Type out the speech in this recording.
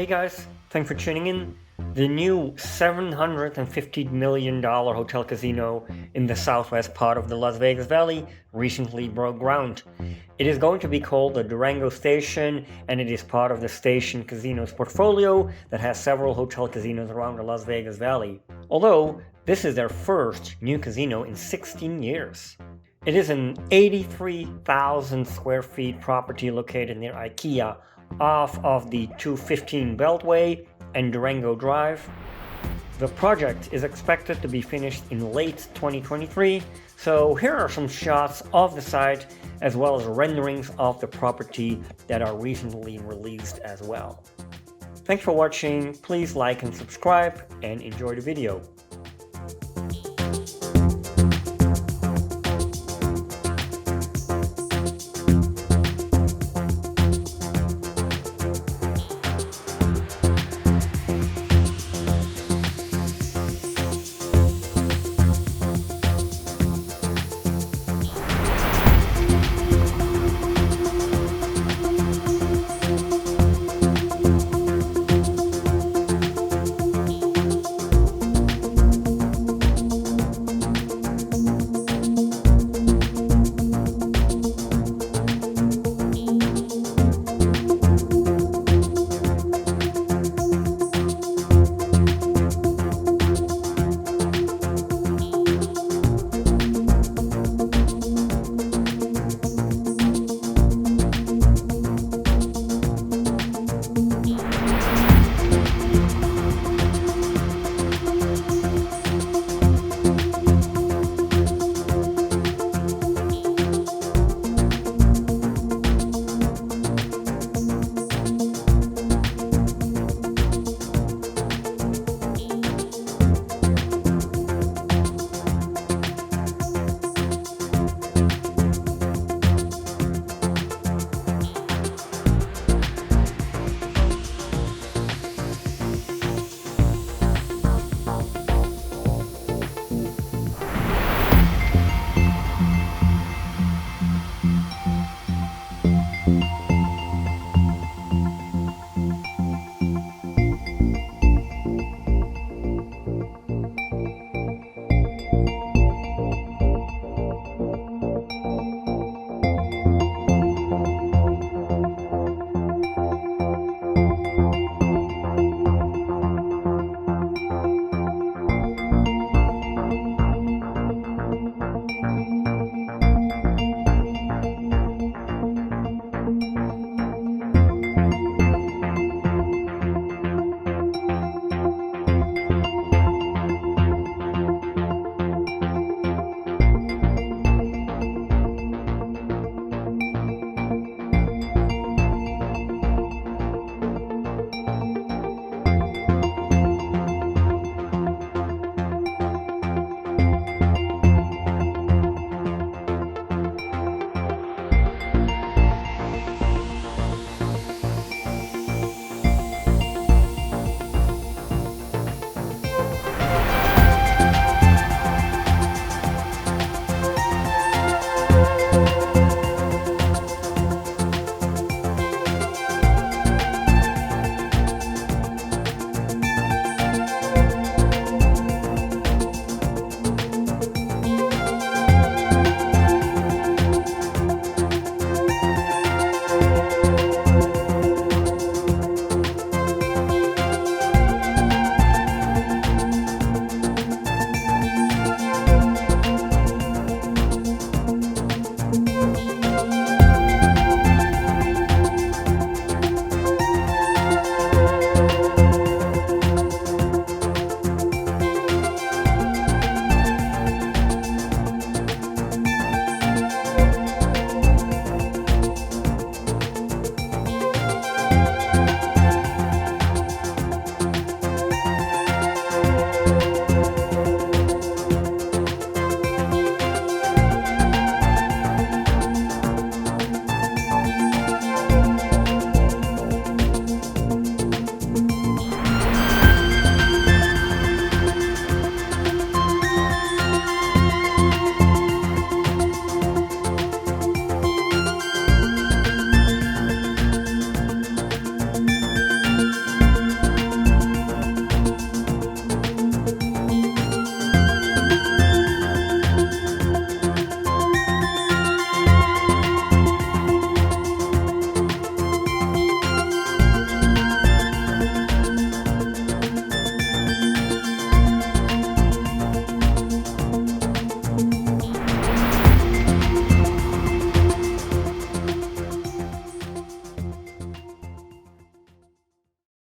Hey guys, thanks for tuning in. The new $750 million hotel casino in the southwest part of the Las Vegas Valley recently broke ground. It is going to be called the Durango Station, and it is part of the Station Casinos portfolio that has several hotel casinos around the Las Vegas Valley. Although, this is their first new casino in 16 years. It is an 83,000 square feet property located near IKEA, off of the 215 Beltway and Durango Drive. The project is expected to be finished in late 2023, so here are some shots of the site as well as renderings of the property that are recently released as well. Thanks for watching, please like and subscribe and enjoy the video.